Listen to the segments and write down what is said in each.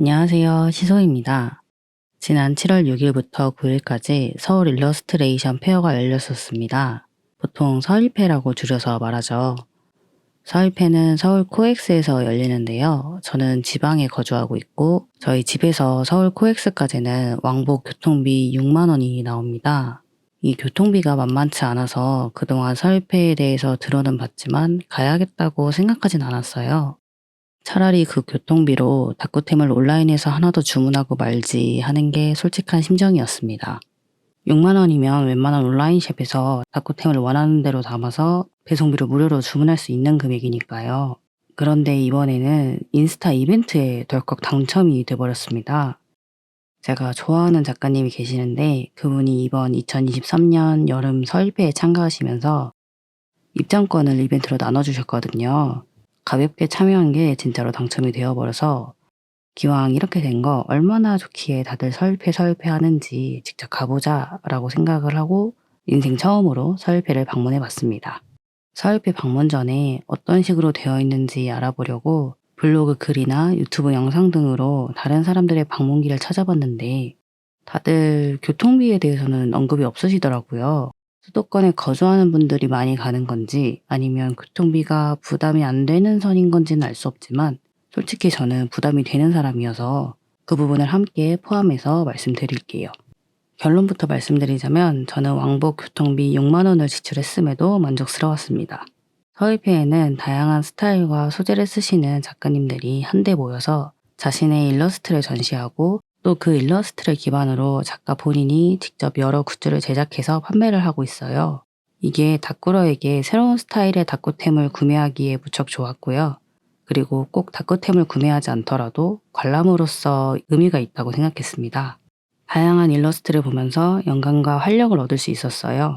안녕하세요. 시소입니다. 지난 7월 6일부터 9일까지 서울 일러스트레이션 페어가 열렸었습니다. 보통 서일페라고 줄여서 말하죠. 서일페는 서울 코엑스에서 열리는데요. 저는 지방에 거주하고 있고 저희 집에서 서울 코엑스까지는 왕복 교통비 6만 원이 나옵니다. 이 교통비가 만만치 않아서 그동안 서일페에 대해서 들어는 봤지만 가야겠다고 생각하진 않았어요. 차라리 그 교통비로 다꾸템을 온라인에서 하나 더 주문하고 말지 하는 게 솔직한 심정이었습니다. 6만 원이면 웬만한 온라인 샵에서 다꾸템을 원하는 대로 담아서 배송비를 무료로 주문할 수 있는 금액이니까요. 그런데 이번에는 인스타 이벤트에 덜컥 당첨이 돼버렸습니다. 제가 좋아하는 작가님이 계시는데 그분이 이번 2023년 여름 서일페에 참가하시면서 입장권을 이벤트로 나눠주셨거든요. 가볍게 참여한 게 진짜로 당첨이 되어버려서 기왕 이렇게 된 거 얼마나 좋기에 다들 서일페 하는지 직접 가보자 라고 생각을 하고 인생 처음으로 서일페를 방문해 봤습니다. 서일페 방문 전에 어떤 식으로 되어 있는지 알아보려고 블로그 글이나 유튜브 영상 등으로 다른 사람들의 방문기를 찾아봤는데 다들 교통비에 대해서는 언급이 없으시더라고요. 수도권에 거주하는 분들이 많이 가는 건지 아니면 교통비가 부담이 안 되는 선인 건지는 알 수 없지만 솔직히 저는 부담이 되는 사람이어서 그 부분을 함께 포함해서 말씀드릴게요. 결론부터 말씀드리자면 저는 왕복 교통비 6만 원을 지출했음에도 만족스러웠습니다. 서울페에는 다양한 스타일과 소재를 쓰시는 작가님들이 한데 모여서 자신의 일러스트를 전시하고 또 그 일러스트를 기반으로 작가 본인이 직접 여러 굿즈를 제작해서 판매를 하고 있어요. 이게 다꾸러에게 새로운 스타일의 다꾸템을 구매하기에 무척 좋았고요. 그리고 꼭 다꾸템을 구매하지 않더라도 관람으로서 의미가 있다고 생각했습니다. 다양한 일러스트를 보면서 영감과 활력을 얻을 수 있었어요.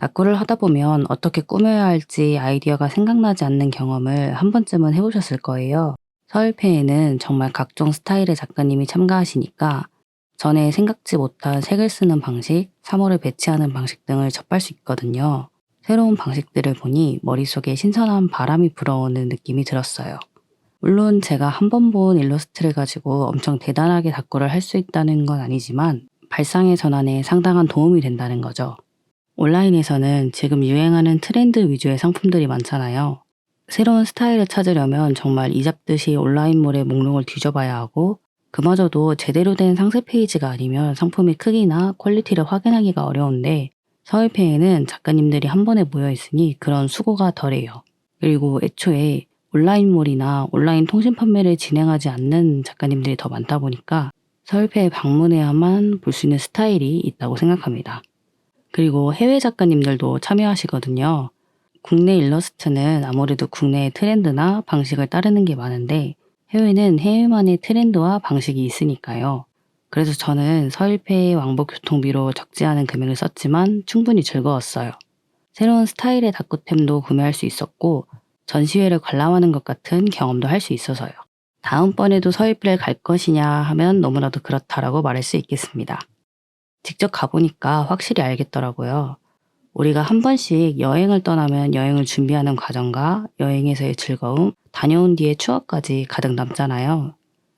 다꾸를 하다 보면 어떻게 꾸며야 할지 아이디어가 생각나지 않는 경험을 한 번쯤은 해보셨을 거예요. 서울페에는 정말 각종 스타일의 작가님이 참가하시니까 전에 생각지 못한 색을 쓰는 방식, 사물을 배치하는 방식 등을 접할 수 있거든요. 새로운 방식들을 보니 머릿속에 신선한 바람이 불어오는 느낌이 들었어요. 물론 제가 한 번 본 일러스트를 가지고 엄청 대단하게 다꾸를 할 수 있다는 건 아니지만 발상의 전환에 상당한 도움이 된다는 거죠. 온라인에서는 지금 유행하는 트렌드 위주의 상품들이 많잖아요. 새로운 스타일을 찾으려면 정말 이잡듯이 온라인몰의 목록을 뒤져봐야 하고 그마저도 제대로 된 상세 페이지가 아니면 상품의 크기나 퀄리티를 확인하기가 어려운데 서울페에는 작가님들이 한 번에 모여 있으니 그런 수고가 덜해요. 그리고 애초에 온라인몰이나 온라인 통신 판매를 진행하지 않는 작가님들이 더 많다 보니까 서울페에 방문해야만 볼 수 있는 스타일이 있다고 생각합니다. 그리고 해외 작가님들도 참여하시거든요. 국내 일러스트는 아무래도 국내의 트렌드나 방식을 따르는 게 많은데 해외는 해외만의 트렌드와 방식이 있으니까요. 그래서 저는 서일페의 왕복 교통비로 적지 않은 금액을 썼지만 충분히 즐거웠어요. 새로운 스타일의 다꾸템도 구매할 수 있었고 전시회를 관람하는 것 같은 경험도 할 수 있어서요. 다음번에도 서일페를 갈 것이냐 하면 너무나도 그렇다라고 말할 수 있겠습니다. 직접 가보니까 확실히 알겠더라고요. 우리가 한 번씩 여행을 떠나면 여행을 준비하는 과정과 여행에서의 즐거움, 다녀온 뒤의 추억까지 가득 남잖아요.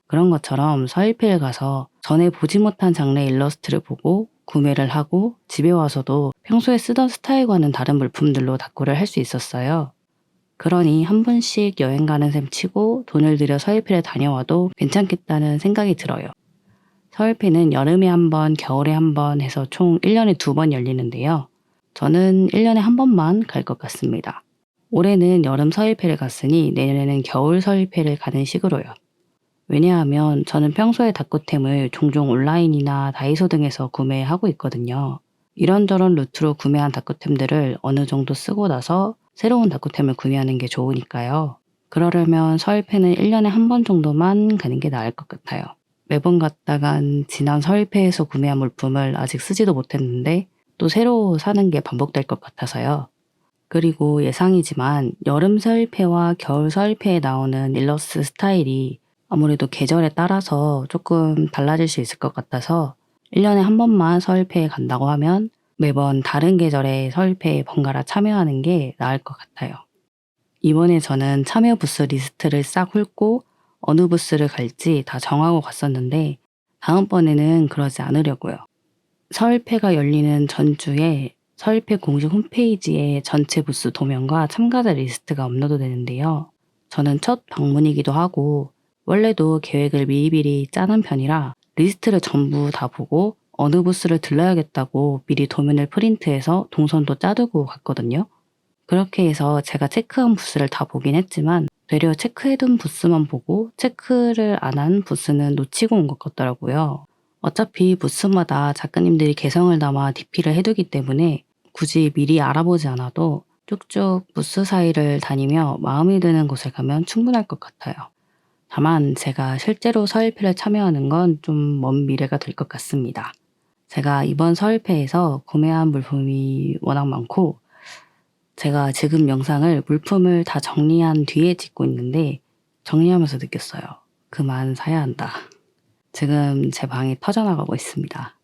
그런 것처럼 서일페를 가서 전에 보지 못한 장르의 일러스트를 보고 구매를 하고 집에 와서도 평소에 쓰던 스타일과는 다른 물품들로 다꾸를 할 수 있었어요. 그러니 한 번씩 여행 가는 셈 치고 돈을 들여 서일페를 다녀와도 괜찮겠다는 생각이 들어요. 서울페는 여름에 한 번, 겨울에 한 번 해서 총 1년에 2번 열리는데요. 저는 1년에 한 번만 갈 것 같습니다. 올해는 여름 서일페를 갔으니 내년에는 겨울 서일페를 가는 식으로요. 왜냐하면 저는 평소에 다꾸템을 종종 온라인이나 다이소 등에서 구매하고 있거든요. 이런저런 루트로 구매한 다꾸템들을 어느 정도 쓰고 나서 새로운 다꾸템을 구매하는 게 좋으니까요. 그러려면 서일페는 1년에 한 번 정도만 가는 게 나을 것 같아요. 매번 갔다간 지난 서일페에서 구매한 물품을 아직 쓰지도 못했는데 또 새로 사는 게 반복될 것 같아서요. 그리고 예상이지만 여름 서일페와 겨울 서일페에 나오는 일러스트 스타일이 아무래도 계절에 따라서 조금 달라질 수 있을 것 같아서 1년에 한 번만 서일페에 간다고 하면 매번 다른 계절의 서일페에 번갈아 참여하는 게 나을 것 같아요. 이번에 저는 참여 부스 리스트를 싹 훑고 어느 부스를 갈지 다 정하고 갔었는데 다음번에는 그러지 않으려고요. 서울패가 열리는 전주에 서울패 공식 홈페이지에 전체 부스 도면과 참가자 리스트가 업로드되는데요. 저는 첫 방문이기도 하고 원래도 계획을 미리미리 짜는 편이라 리스트를 전부 다 보고 어느 부스를 들러야겠다고 미리 도면을 프린트해서 동선도 짜두고 갔거든요. 그렇게 해서 제가 체크한 부스를 다 보긴 했지만 되려 체크해둔 부스만 보고 체크를 안 한 부스는 놓치고 온 것 같더라고요. 어차피 부스마다 작가님들이 개성을 담아 DP를 해두기 때문에 굳이 미리 알아보지 않아도 쭉쭉 부스 사이를 다니며 마음에 드는 곳을 가면 충분할 것 같아요. 다만 제가 실제로 서일패를 참여하는 건 좀 먼 미래가 될 것 같습니다. 제가 이번 서일패에서 구매한 물품이 워낙 많고 제가 지금 영상을 물품을 다 정리한 뒤에 찍고 있는데 정리하면서 느꼈어요. 그만 사야 한다. 지금 제 방이 터져나가고 있습니다.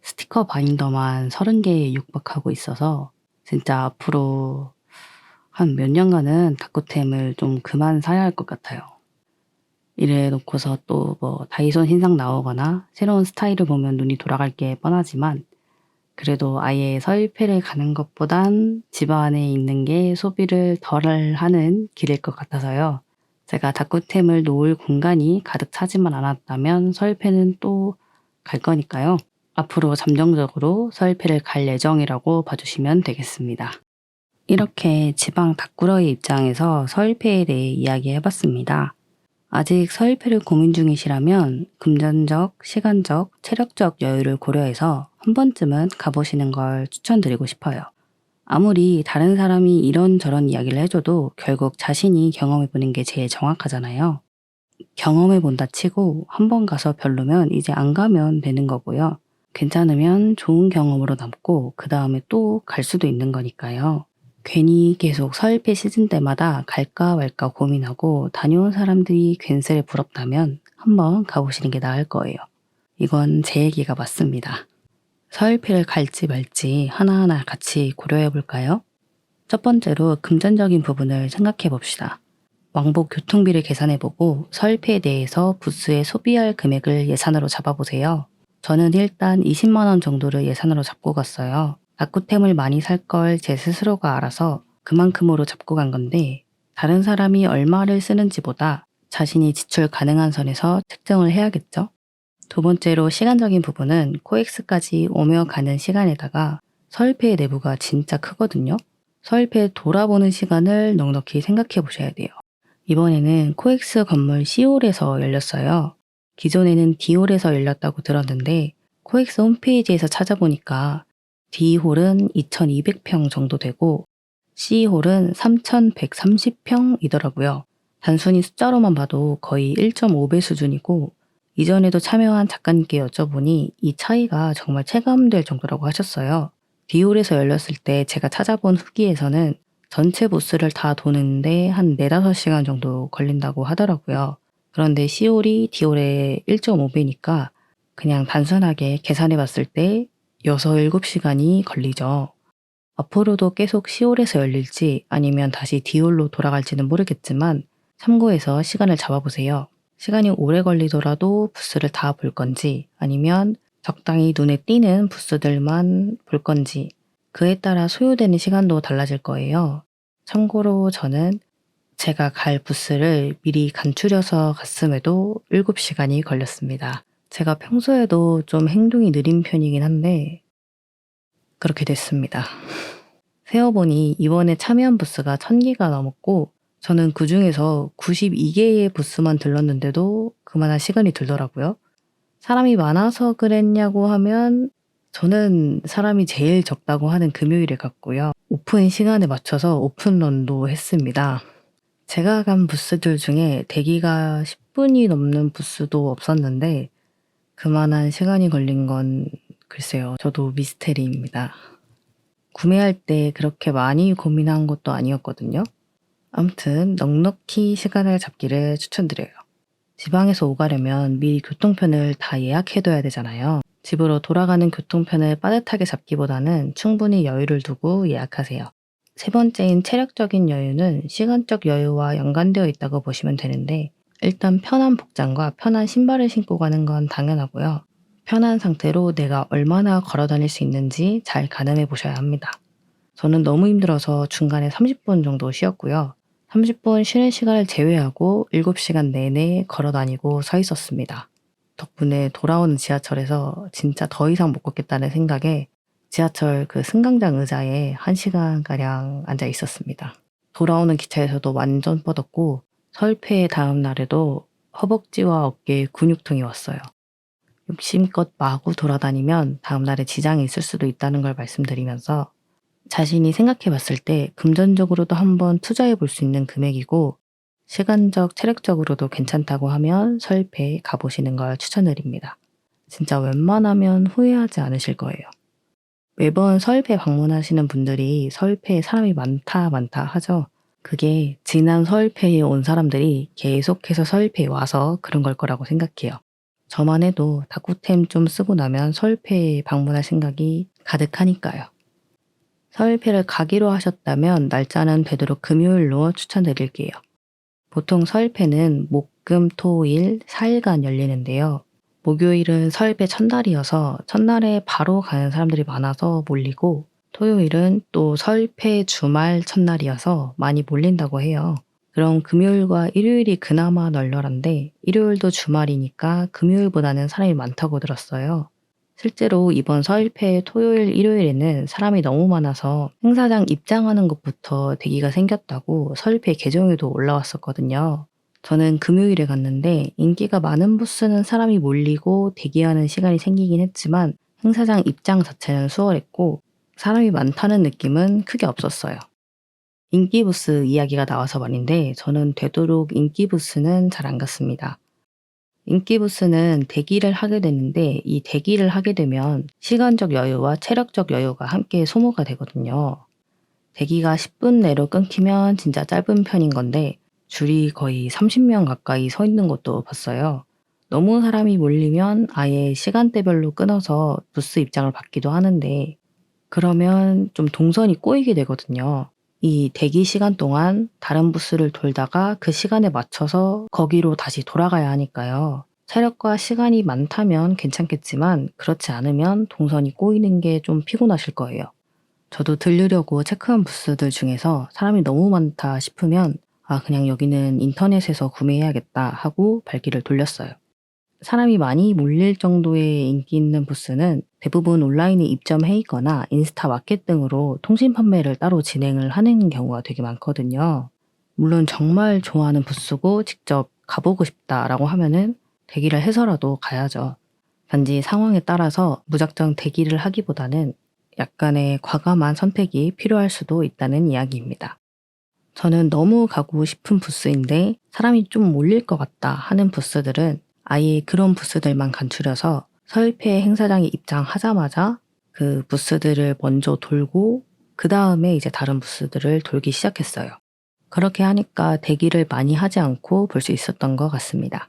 스티커 바인더만 30개에 육박하고 있어서 진짜 앞으로 한 몇 년간은 다꾸템을 좀 그만 사야 할 것 같아요. 이래 놓고서 또 뭐 다이소 신상 나오거나 새로운 스타일을 보면 눈이 돌아갈 게 뻔하지만 그래도 아예 서일패를 가는 것보단 집 안에 있는 게 소비를 덜 하는 길일 것 같아서요. 제가 다꾸템을 놓을 공간이 가득 차지만 않았다면 서일패는 또 갈 거니까요. 앞으로 잠정적으로 서일패를 갈 예정이라고 봐주시면 되겠습니다. 이렇게 지방 다꾸러의 입장에서 서일패에 대해 이야기해봤습니다. 아직 서일패를 고민 중이시라면 금전적, 시간적, 체력적 여유를 고려해서 한 번쯤은 가보시는 걸 추천드리고 싶어요. 아무리 다른 사람이 이런저런 이야기를 해줘도 결국 자신이 경험해보는 게 제일 정확하잖아요. 경험해본다 치고 한 번 가서 별로면 이제 안 가면 되는 거고요. 괜찮으면 좋은 경험으로 남고 그 다음에 또 갈 수도 있는 거니까요. 괜히 계속 서일패 시즌 때마다 갈까 말까 고민하고 다녀온 사람들이 괜스레 부럽다면 한번 가보시는 게 나을 거예요. 이건 제 얘기가 맞습니다. 서일패를 갈지 말지 하나하나 같이 고려해 볼까요? 첫 번째로 금전적인 부분을 생각해 봅시다. 왕복 교통비를 계산해 보고 서일패에 대해서 부스에 소비할 금액을 예산으로 잡아보세요. 저는 일단 20만 원 정도를 예산으로 잡고 갔어요. 다꾸템을 많이 살 걸 제 스스로가 알아서 그만큼으로 잡고 간 건데 다른 사람이 얼마를 쓰는지보다 자신이 지출 가능한 선에서 책정을 해야겠죠? 두 번째로 시간적인 부분은 코엑스까지 오며 가는 시간에다가 서일패의 내부가 진짜 크거든요. 서일패 돌아보는 시간을 넉넉히 생각해 보셔야 돼요. 이번에는 코엑스 건물 C홀에서 열렸어요. 기존에는 D홀에서 열렸다고 들었는데 코엑스 홈페이지에서 찾아보니까 D홀은 2200평 정도 되고 C홀은 3130평이더라고요. 단순히 숫자로만 봐도 거의 1.5배 수준이고 이전에도 참여한 작가님께 여쭤보니 이 차이가 정말 체감될 정도라고 하셨어요. D홀에서 열렸을 때 제가 찾아본 후기에서는 전체 부스를 다 도는데 한 4, 5시간 정도 걸린다고 하더라고요. 그런데 C홀이 D홀의 1.5배니까 그냥 단순하게 계산해 봤을 때 6, 7시간이 걸리죠. 앞으로도 계속 C홀에서 열릴지 아니면 다시 D홀로 돌아갈지는 모르겠지만 참고해서 시간을 잡아보세요. 시간이 오래 걸리더라도 부스를 다 볼 건지 아니면 적당히 눈에 띄는 부스들만 볼 건지 그에 따라 소요되는 시간도 달라질 거예요. 참고로 저는 제가 갈 부스를 미리 간추려서 갔음에도 7시간이 걸렸습니다. 제가 평소에도 좀 행동이 느린 편이긴 한데 그렇게 됐습니다. 세어보니 이번에 참여한 부스가 1000개가 넘었고 저는 그 중에서 92개의 부스만 들렀는데도 그만한 시간이 들더라고요. 사람이 많아서 그랬냐고 하면 저는 사람이 제일 적다고 하는 금요일에 갔고요. 오픈 시간에 맞춰서 오픈런도 했습니다. 제가 간 부스들 중에 대기가 10분이 넘는 부스도 없었는데 그만한 시간이 걸린 건 글쎄요. 저도 미스테리입니다. 구매할 때 그렇게 많이 고민한 것도 아니었거든요. 아무튼 넉넉히 시간을 잡기를 추천드려요. 지방에서 오가려면 미리 교통편을 다 예약해둬야 되잖아요. 집으로 돌아가는 교통편을 빠듯하게 잡기보다는 충분히 여유를 두고 예약하세요. 세 번째인 체력적인 여유는 시간적 여유와 연관되어 있다고 보시면 되는데 일단 편한 복장과 편한 신발을 신고 가는 건 당연하고요. 편한 상태로 내가 얼마나 걸어 다닐 수 있는지 잘 가늠해 보셔야 합니다. 저는 너무 힘들어서 중간에 30분 정도 쉬었고요. 30분 쉬는 시간을 제외하고 7시간 내내 걸어 다니고 서 있었습니다. 덕분에 돌아오는 지하철에서 진짜 더 이상 못 걷겠다는 생각에 지하철 그 승강장 의자에 1시간가량 앉아 있었습니다. 돌아오는 기차에서도 완전 뻗었고 설패 다음 날에도 허벅지와 어깨에 근육통이 왔어요. 욕심껏 마구 돌아다니면 다음 날에 지장이 있을 수도 있다는 걸 말씀드리면서 자신이 생각해 봤을 때 금전적으로도 한번 투자해 볼 수 있는 금액이고 시간적, 체력적으로도 괜찮다고 하면 설패에 가보시는 걸 추천드립니다. 진짜 웬만하면 후회하지 않으실 거예요. 매번 서울패 방문하시는 분들이 서울패에 사람이 많다 많다 하죠. 그게 지난 서울패에 온 사람들이 계속해서 서울패에 와서 그런 걸 거라고 생각해요. 저만 해도 다꾸템 좀 쓰고 나면 서울패에 방문할 생각이 가득하니까요. 서울패를 가기로 하셨다면 날짜는 되도록 금요일로 추천드릴게요. 보통 서울패는 목, 금, 토, 일 4일간 열리는데요. 목요일은 서울패 첫날이어서 첫날에 바로 가는 사람들이 많아서 몰리고 토요일은 또 서울패 주말 첫날이어서 많이 몰린다고 해요. 그럼 금요일과 일요일이 그나마 널널한데 일요일도 주말이니까 금요일보다는 사람이 많다고 들었어요. 실제로 이번 서일패 토요일, 일요일에는 사람이 너무 많아서 행사장 입장하는 것부터 대기가 생겼다고 서일패 계정에도 올라왔었거든요. 저는 금요일에 갔는데 인기가 많은 부스는 사람이 몰리고 대기하는 시간이 생기긴 했지만 행사장 입장 자체는 수월했고 사람이 많다는 느낌은 크게 없었어요. 인기 부스 이야기가 나와서 말인데 저는 되도록 인기 부스는 잘 안 갔습니다. 인기 부스는 대기를 하게 되는데 이 대기를 하게 되면 시간적 여유와 체력적 여유가 함께 소모가 되거든요. 대기가 10분 내로 끊기면 진짜 짧은 편인 건데 줄이 거의 30명 가까이 서 있는 것도 봤어요. 너무 사람이 몰리면 아예 시간대별로 끊어서 부스 입장을 받기도 하는데 그러면 좀 동선이 꼬이게 되거든요. 이 대기 시간 동안 다른 부스를 돌다가 그 시간에 맞춰서 거기로 다시 돌아가야 하니까요. 체력과 시간이 많다면 괜찮겠지만 그렇지 않으면 동선이 꼬이는 게 좀 피곤하실 거예요. 저도 들르려고 체크한 부스들 중에서 사람이 너무 많다 싶으면 아, 그냥 여기는 인터넷에서 구매해야겠다 하고 발길을 돌렸어요. 사람이 많이 몰릴 정도의 인기 있는 부스는 대부분 온라인에 입점해 있거나 인스타 마켓 등으로 통신 판매를 따로 진행을 하는 경우가 되게 많거든요. 물론 정말 좋아하는 부스고 직접 가보고 싶다라고 하면은 대기를 해서라도 가야죠. 단지 상황에 따라서 무작정 대기를 하기보다는 약간의 과감한 선택이 필요할 수도 있다는 이야기입니다. 저는 너무 가고 싶은 부스인데 사람이 좀 몰릴 것 같다 하는 부스들은 아예 그런 부스들만 간추려서 서울패 행사장에 입장하자마자 그 부스들을 먼저 돌고 그 다음에 이제 다른 부스들을 돌기 시작했어요. 그렇게 하니까 대기를 많이 하지 않고 볼 수 있었던 것 같습니다.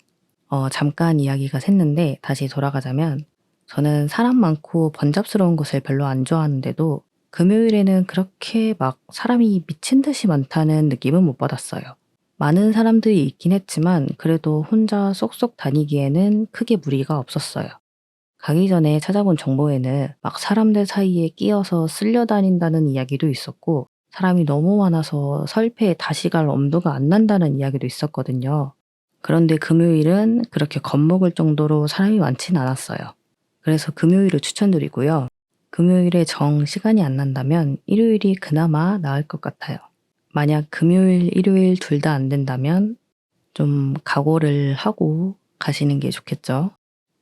잠깐 이야기가 샜는데 다시 돌아가자면 저는 사람 많고 번잡스러운 곳을 별로 안 좋아하는데도 금요일에는 그렇게 막 사람이 미친 듯이 많다는 느낌은 못 받았어요. 많은 사람들이 있긴 했지만 그래도 혼자 쏙쏙 다니기에는 크게 무리가 없었어요. 가기 전에 찾아본 정보에는 막 사람들 사이에 끼어서 쓸려 다닌다는 이야기도 있었고 사람이 너무 많아서 설패에 다시 갈 엄두가 안 난다는 이야기도 있었거든요. 그런데 금요일은 그렇게 겁먹을 정도로 사람이 많진 않았어요. 그래서 금요일을 추천드리고요. 금요일에 정 시간이 안 난다면 일요일이 그나마 나을 것 같아요. 만약 금요일, 일요일 둘 다 안 된다면 좀 각오를 하고 가시는 게 좋겠죠.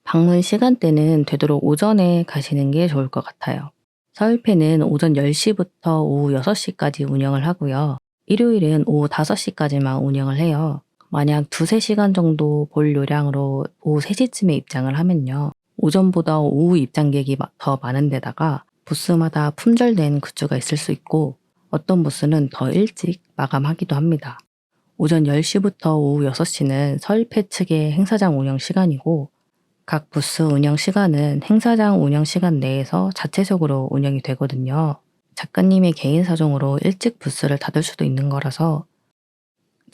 방문 시간대는 되도록 오전에 가시는 게 좋을 것 같아요. 서울패는 오전 10시부터 오후 6시까지 운영을 하고요. 일요일은 오후 5시까지만 운영을 해요. 만약 2~3시간 정도 볼 요량으로 오후 3시쯤에 입장을 하면요. 오전보다 오후 입장객이 더 많은 데다가 부스마다 품절된 굿즈가 있을 수 있고 어떤 부스는 더 일찍 마감하기도 합니다. 오전 10시부터 오후 6시는 서울패 측의 행사장 운영 시간이고 각 부스 운영 시간은 행사장 운영 시간 내에서 자체적으로 운영이 되거든요. 작가님의 개인 사정으로 일찍 부스를 닫을 수도 있는 거라서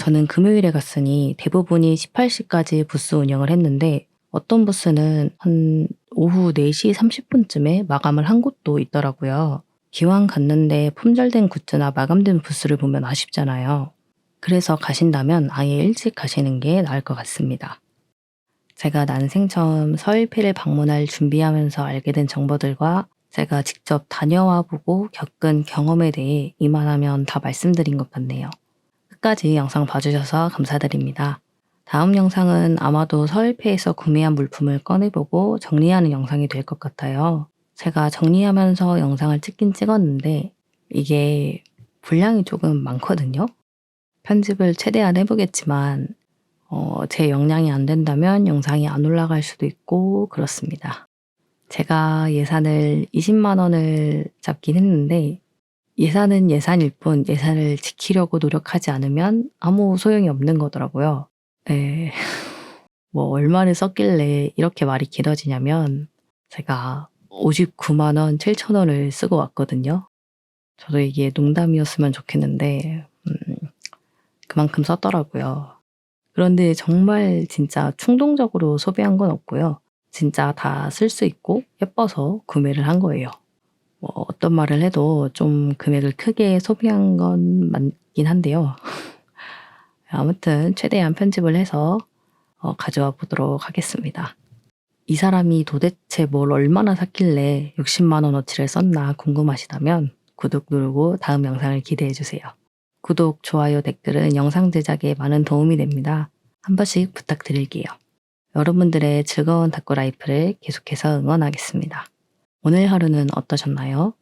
저는 금요일에 갔으니 대부분이 18시까지 부스 운영을 했는데 어떤 부스는 한 오후 4시 30분쯤에 마감을 한 곳도 있더라고요. 기왕 갔는데 품절된 굿즈나 마감된 부스를 보면 아쉽잖아요. 그래서 가신다면 아예 일찍 가시는 게 나을 것 같습니다. 제가 난생 처음 서일패를 방문할 준비하면서 알게 된 정보들과 제가 직접 다녀와 보고 겪은 경험에 대해 이만하면 다 말씀드린 것 같네요. 끝까지 영상 봐주셔서 감사드립니다. 다음 영상은 아마도 서일패에서 구매한 물품을 꺼내보고 정리하는 영상이 될 것 같아요. 제가 정리하면서 영상을 찍긴 찍었는데 이게 분량이 조금 많거든요. 편집을 최대한 해보겠지만 제 역량이 안 된다면 영상이 안 올라갈 수도 있고 그렇습니다. 제가 예산을 20만 원을 잡긴 했는데 예산은 예산일 뿐 예산을 지키려고 노력하지 않으면 아무 소용이 없는 거더라고요. 네. 뭐 얼마를 썼길래 이렇게 말이 길어지냐면 제가 59만 원 7천 원을 쓰고 왔거든요. 저도 이게 농담이었으면 좋겠는데 그만큼 썼더라고요. 그런데 정말 진짜 충동적으로 소비한 건 없고요. 진짜 다 쓸 수 있고 예뻐서 구매를 한 거예요. 뭐 어떤 말을 해도 좀 금액을 크게 소비한 건 맞긴 한데요. 아무튼 최대한 편집을 해서 가져와 보도록 하겠습니다. 이 사람이 도대체 뭘 얼마나 샀길래 60만 원어치를 썼나 궁금하시다면 구독 누르고 다음 영상을 기대해 주세요. 구독, 좋아요, 댓글은 영상 제작에 많은 도움이 됩니다. 한 번씩 부탁드릴게요. 여러분들의 즐거운 닭고 라이프를 계속해서 응원하겠습니다. 오늘 하루는 어떠셨나요?